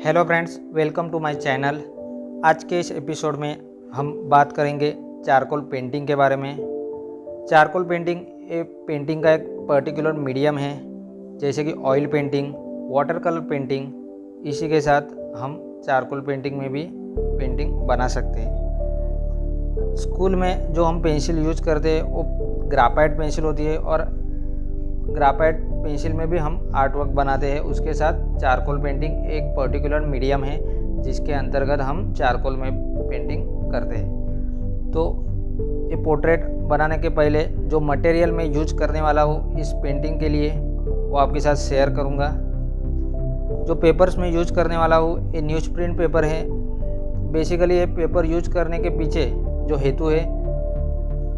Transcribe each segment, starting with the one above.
Hello friends, welcome to my channel. आज के इस एपिसोड में हम बात करेंगे चारकोल पेंटिंग के बारे में। चारकोल पेंटिंग पेंटिंग का एक पर्टिकुलर मीडियम है, जैसे कि oil painting, water colour painting. इसी के साथ हम चारकोल पेंटिंग में भी पेंटिंग बना सकते हैं। स्कूल में जो हम पेंसिल यूज करते हैं वो ग्राफाइट पेंसिल होती है, और ग्राफाइट पेंसिल में भी हम आर्ट वर्क बनाते हैं। उसके साथ चारकोल पेंटिंग एक पर्टिकुलर मीडियम है जिसके अंतर्गत हम चारकोल में पेंटिंग करते हैं। तो ये पोर्ट्रेट बनाने के पहले जो मटेरियल मैं यूज करने वाला हूँ इस पेंटिंग के लिए वो आपके साथ शेयर करूँगा। जो पेपर्स मैं यूज करने वाला हूँ ये न्यूज प्रिंट पेपर है। बेसिकली ये पेपर यूज करने के पीछे जो हेतु है,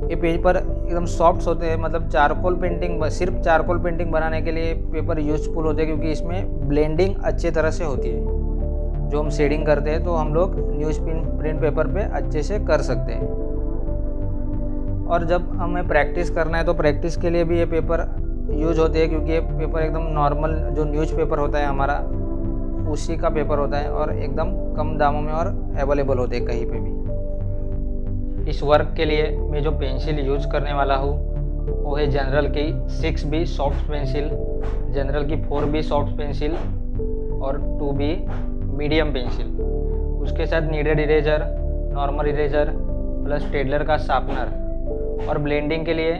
ये पेपर एकदम सॉफ्ट होते हैं। मतलब चारकोल पेंटिंग, सिर्फ चारकोल पेंटिंग बनाने के लिए पेपर यूजफुल होते हैं, क्योंकि इसमें ब्लेंडिंग अच्छे तरह से होती है। जो हम शेडिंग करते हैं तो हम लोग न्यूज प्रिंट पेपर पे अच्छे से कर सकते हैं। और जब हमें प्रैक्टिस करना है तो प्रैक्टिस के लिए भी ये पेपर यूज होते हैं, क्योंकि ये पेपर एकदम नॉर्मल जो न्यूज पेपर होता है हमारा उसी का पेपर होता है, और एकदम कम दामों में और अवेलेबल होते हैं कहीं पे भी। इस वर्क के लिए मैं जो पेंसिल यूज करने वाला हूँ वो है जनरल की 6B सॉफ्ट पेंसिल, जनरल की 4B सॉफ्ट पेंसिल और 2B मीडियम पेंसिल। उसके साथ needed eraser, normal eraser plus Staedtler का शार्पनर, और ब्लेंडिंग के लिए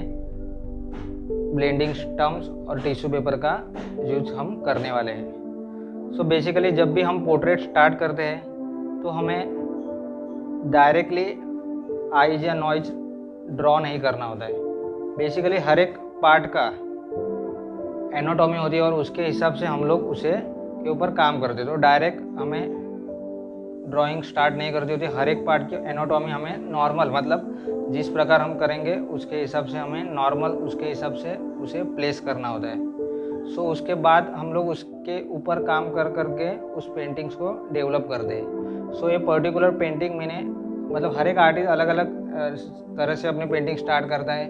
ब्लेंडिंग स्टम्प्स और टिश्यू पेपर का यूज हम करने वाले हैं। सो बेसिकली जब भी हम पोर्ट्रेट स्टार्ट करते हैं तो हमें डायरेक्टली आइज या नॉइज ड्रॉ नहीं करना होता है। बेसिकली हर एक पार्ट का एनाटॉमी होती है और उसके हिसाब से हम लोग उसे के ऊपर काम करते हैं। तो डायरेक्ट हमें ड्राइंग स्टार्ट नहीं करती होती। हर एक पार्ट की एनाटॉमी हमें नॉर्मल, मतलब जिस प्रकार हम करेंगे उसके हिसाब से हमें नॉर्मल उसके हिसाब से उसे प्लेस करना होता है। सो उसके बाद हम लोग उसके ऊपर काम कर करके उस पेंटिंग्स को डेवलप करते हैं। सो ये पर्टिकुलर पेंटिंग मैंने, मतलब हर एक आर्टिस्ट अलग अलग तरह से अपनी पेंटिंग स्टार्ट करता है।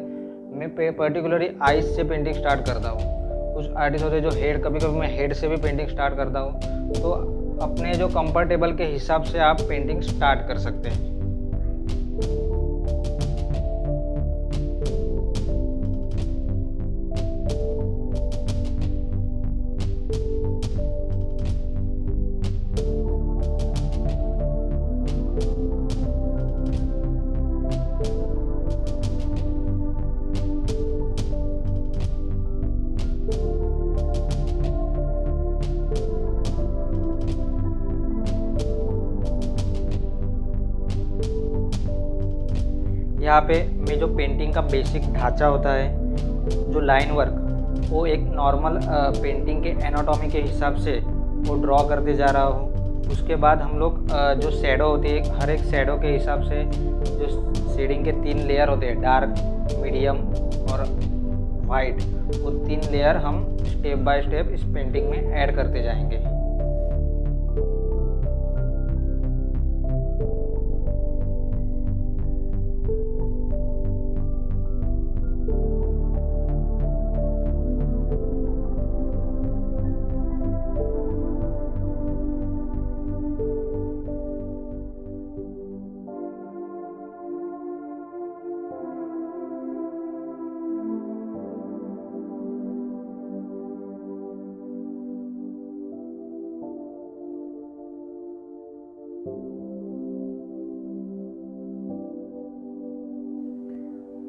मैं पर्टिकुलरली आइज से पेंटिंग स्टार्ट करता हूँ। कुछ आर्टिस्ट होते हैं जो हेड, कभी कभी मैं हेड से भी पेंटिंग स्टार्ट करता हूँ। तो अपने जो कंफर्टेबल के हिसाब से आप पेंटिंग स्टार्ट कर सकते हैं। यहाँ पे मैं जो पेंटिंग का बेसिक ढांचा होता है, जो लाइन वर्क, वो एक नॉर्मल पेंटिंग के एनाटॉमी के हिसाब से वो ड्रॉ करते जा रहा हूँ। उसके बाद हम लोग जो शेडो होती है, हर एक शेडो के हिसाब से जो शेडिंग के 3 लेयर होते हैं, डार्क, मीडियम और वाइट, वो 3 लेयर हम स्टेप बाय स्टेप इस पेंटिंग में ऐड करते जाएंगे।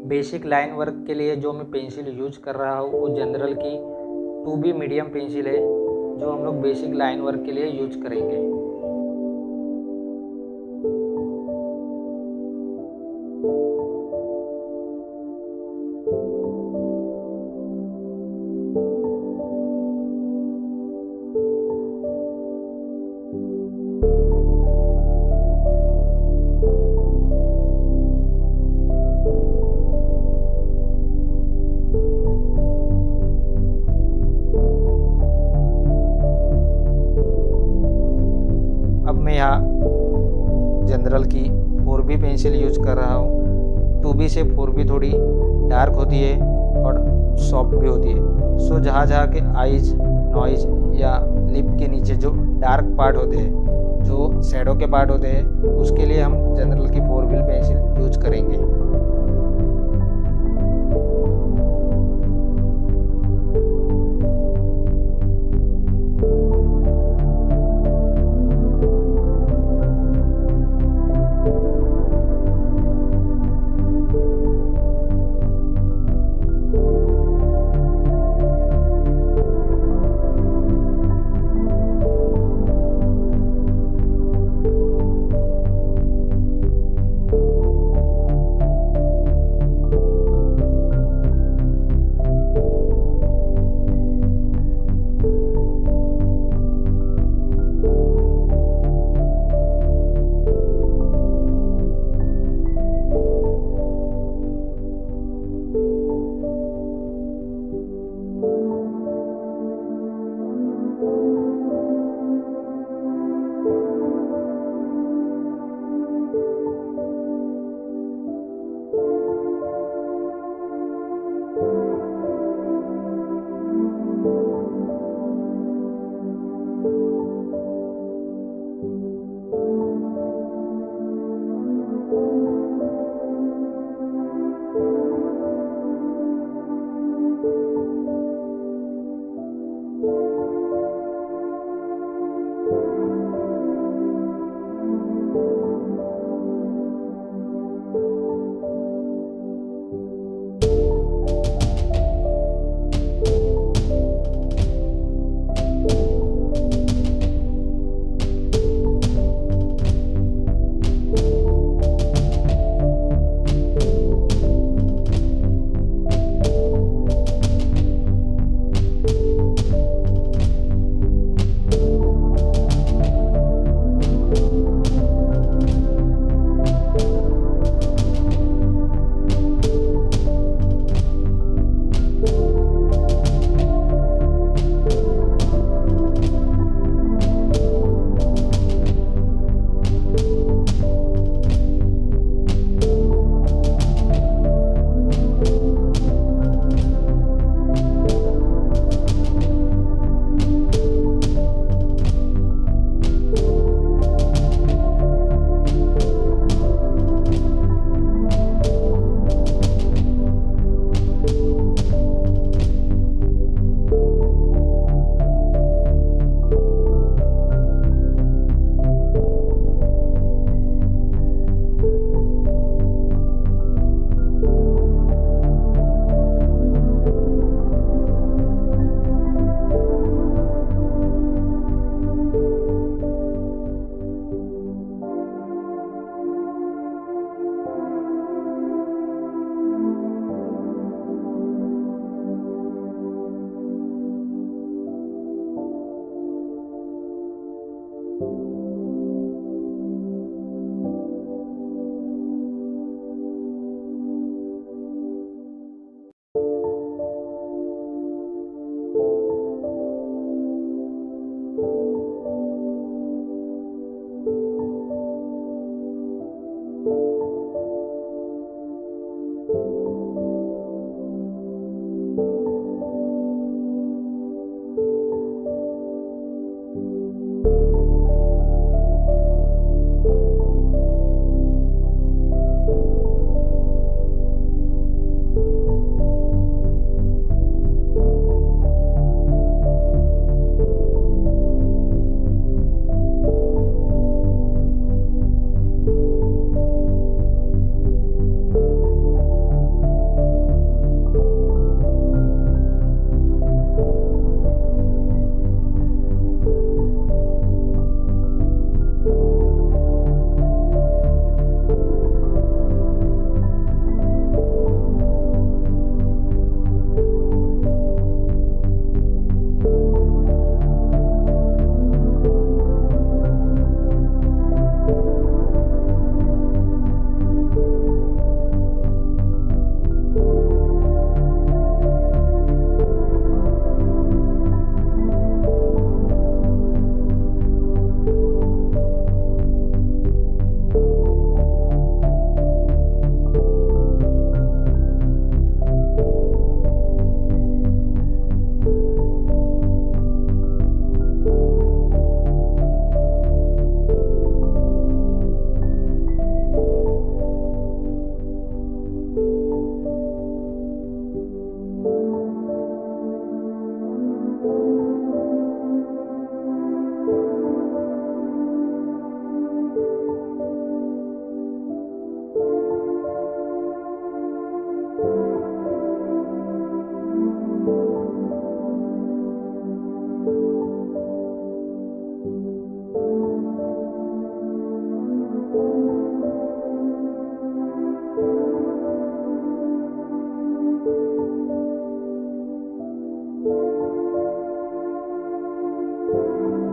बेसिक लाइन वर्क के लिए जो मैं पेंसिल यूज कर रहा हूँ वो जनरल की 2B मीडियम पेंसिल है, जो हम लोग बेसिक लाइन वर्क के लिए यूज करेंगे। यहाँ जनरल की 4B पेंसिल यूज कर रहा हूँ। 2B से 4B थोड़ी डार्क होती है और बहुत सॉफ्ट भी होती है। सो जहाँ जहाँ के आइज, नॉइज या लिप के नीचे जो डार्क पार्ट होते हैं, जो शैडो के पार्ट होते हैं, उसके लिए हम जनरल की 4 व्हील पेंसिल यूज करेंगे।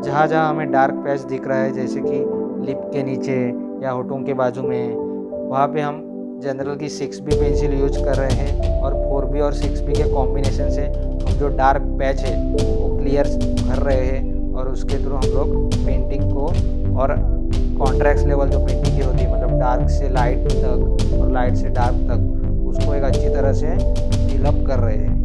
जहाँ जहाँ हमें डार्क पैच दिख रहा है, जैसे कि लिप के नीचे या होठों के बाजू में, वहाँ पे हम जनरल की 6B पेंसिल यूज कर रहे हैं और 4B और 6B के कॉम्बिनेशन से हम जो डार्क पैच है वो क्लियर कर रहे हैं और उसके थ्रू हम लोग पेंटिंग को और कॉन्ट्रास्ट लेवल जो पेंटिंग की होती है, मतलब डार्क से लाइट तक और लाइट से डार्क तक, उसको एक अच्छी तरह से फिलअप कर रहे हैं।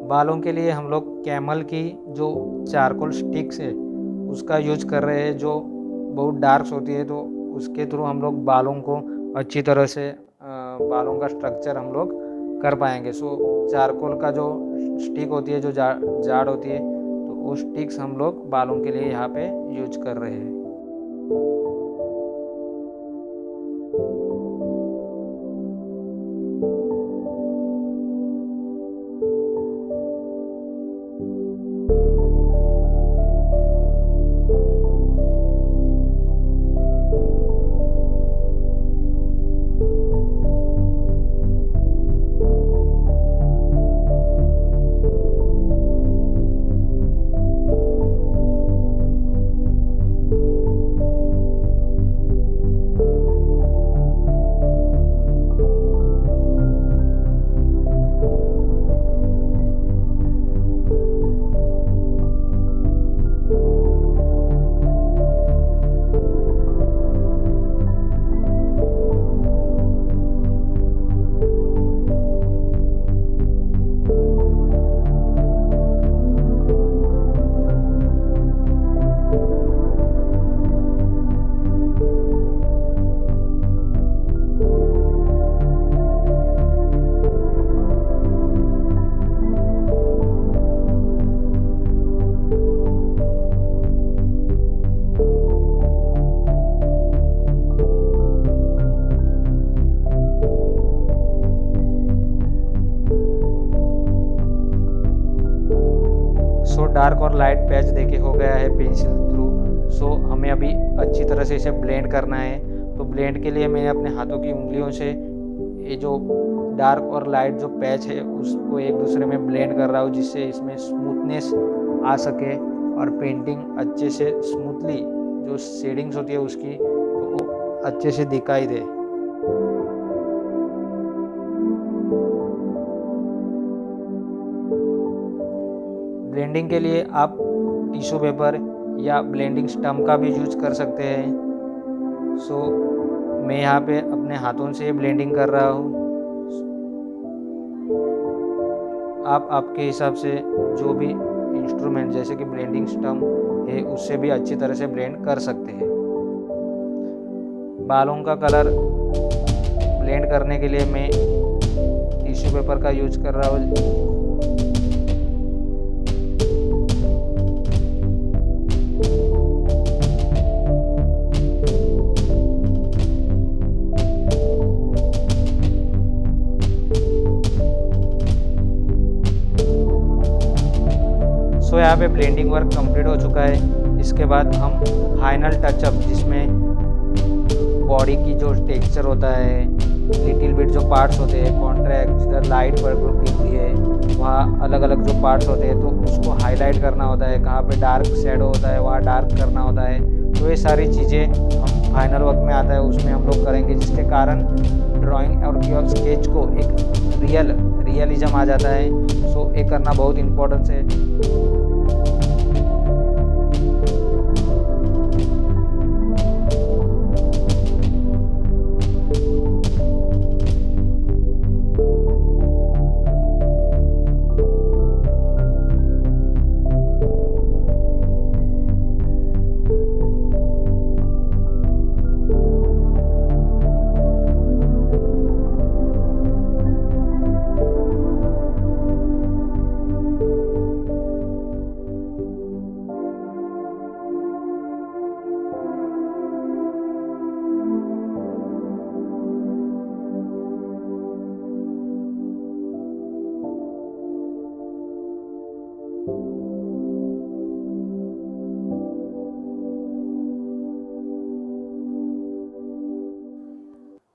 बालों के लिए हम लोग कैमल की जो चारकोल स्टिक्स है उसका यूज कर रहे हैं, जो बहुत डार्क होती है, तो उसके थ्रू हम लोग बालों को अच्छी तरह से बालों का स्ट्रक्चर हम लोग कर पाएंगे। सो चारकोल का जो स्टिक होती है, जो जाड़ होती है, तो वो स्टिक्स हम लोग बालों के लिए यहाँ पे यूज कर रहे हैं। डार्क और लाइट पैच देके हो गया है पेंसिल थ्रू। सो हमें अभी अच्छी तरह से इसे ब्लेंड करना है। तो ब्लेंड के लिए मैं अपने हाथों की उंगलियों से ये जो डार्क और लाइट जो पैच है उसको एक दूसरे में ब्लेंड कर रहा हूँ, जिससे इसमें स्मूथनेस आ सके और पेंटिंग अच्छे से स्मूथली जो शेडिंग्स होती है उसकी तो वो अच्छे से दिखाई दे। ब्लेंडिंग के लिए आप टिश्यू पेपर या ब्लेंडिंग स्टम्प का भी यूज कर सकते हैं। सो मैं यहाँ पे अपने हाथों से ब्लेंडिंग कर रहा हूँ। आप आपके हिसाब से जो भी इंस्ट्रूमेंट जैसे कि ब्लेंडिंग स्टम्प है उससे भी अच्छी तरह से ब्लेंड कर सकते हैं। बालों का कलर ब्लेंड करने के लिए मैं टिश्यू पेपर का यूज कर रहा हूँ। तो यहाँ पे ब्लेंडिंग वर्क कंप्लीट हो चुका है। इसके बाद हम फाइनल टचअप जिसमें बॉडी की जो टेक्सचर होता है लिटिल बिट जो पार्ट्स होते हैं, कॉन्ट्रैक्ट, जिधर लाइट पर गिरती है वहाँ अलग अलग जो पार्ट्स होते हैं तो उसको हाईलाइट करना होता है, कहाँ पे डार्क शैडो होता है वहाँ डार्क करना होता है। तो ये सारी चीज़ें हम फाइनल वर्क में आता है उसमें हम लोग करेंगे, जिसके कारण ड्राइंग और स्केच को एक रियलिज्म आ जाता है। सो ये करना बहुत इम्पोर्टेंस है।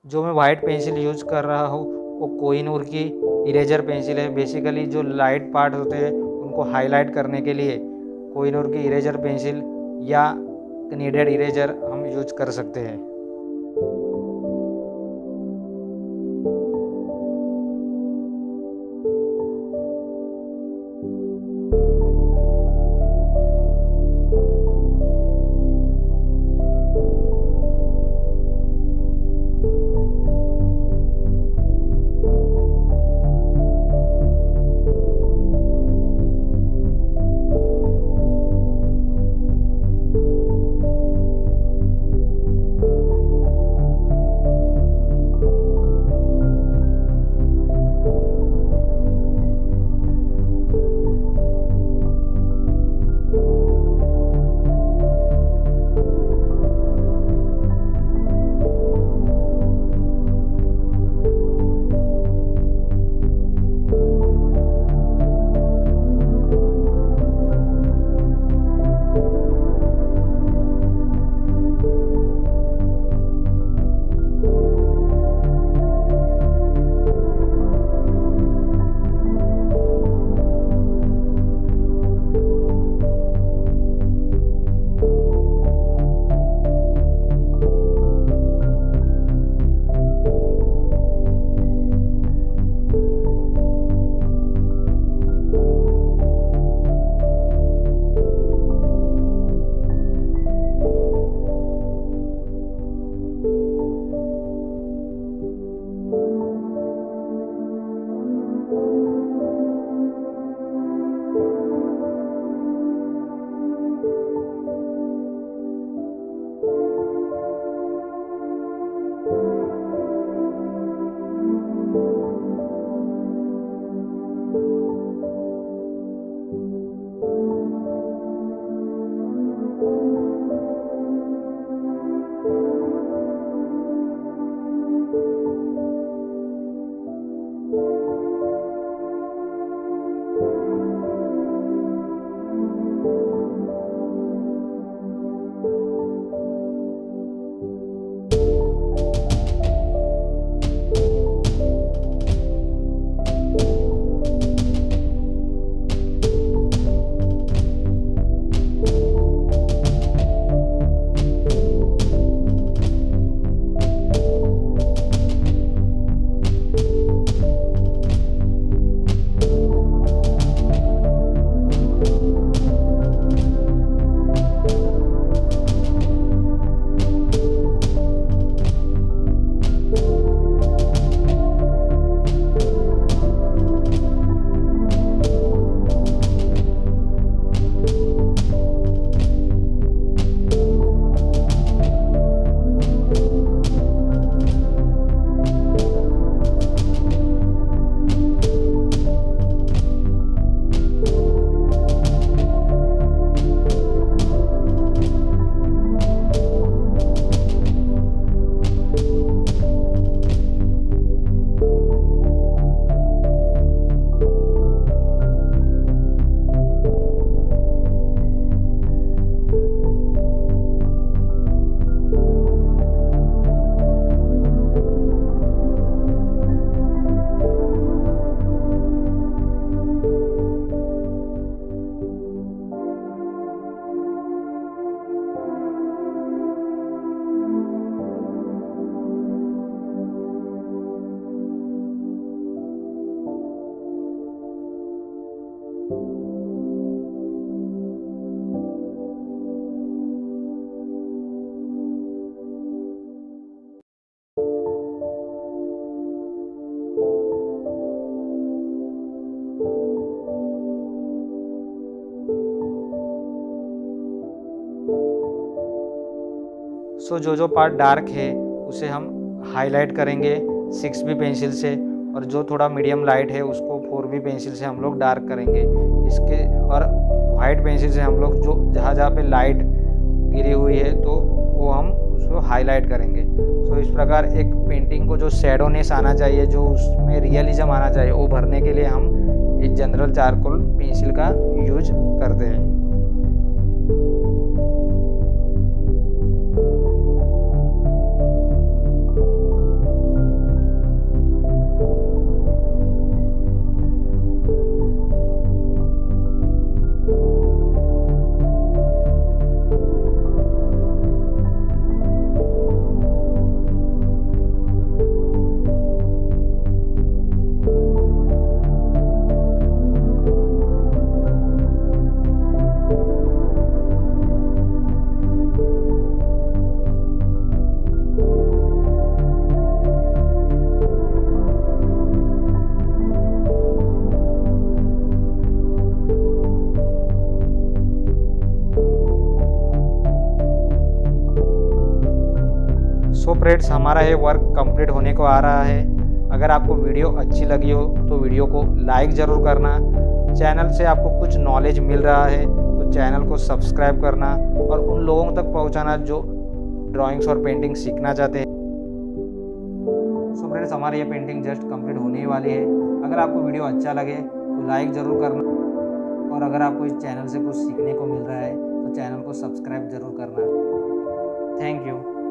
जो मैं वाइट पेंसिल यूज़ कर रहा हूँ वो कोहिनूर की इरेजर पेंसिल है। बेसिकली जो लाइट पार्ट होते हैं उनको हाईलाइट करने के लिए कोहिनूर की इरेजर पेंसिल या नीडेड इरेजर हम यूज कर सकते हैं। सो जो पार्ट डार्क है उसे हम हाईलाइट करेंगे 6B पेंसिल से, और जो थोड़ा मीडियम लाइट है उसको 4B पेंसिल से हम लोग डार्क करेंगे इसके। और वाइट पेंसिल से हम लोग जो जहाँ जहाँ पे लाइट गिरी हुई है तो वो हम उसको हाईलाइट करेंगे। सो इस प्रकार एक पेंटिंग को जो शैडोनेस आना चाहिए, जो उसमें रियलिज्म आना चाहिए, वो भरने के लिए हम एक जनरल चारकोल पेंसिल का यूज करते हैं। सो फ्रेंड्स, हमारा ये वर्क कंप्लीट होने को आ रहा है। अगर आपको वीडियो अच्छी लगी हो तो वीडियो को लाइक ज़रूर करना। चैनल से आपको कुछ नॉलेज मिल रहा है तो चैनल को सब्सक्राइब करना और उन लोगों तक पहुंचाना जो ड्राइंग्स और पेंटिंग सीखना चाहते हैं। सो फ्रेंड्स, हमारी ये पेंटिंग जस्ट कंप्लीट होने ही वाली है। अगर आपको वीडियो अच्छा लगे तो लाइक ज़रूर करना, और अगर आपको इस चैनल से कुछ सीखने को मिल रहा है तो चैनल को सब्सक्राइब ज़रूर करना। Thank you.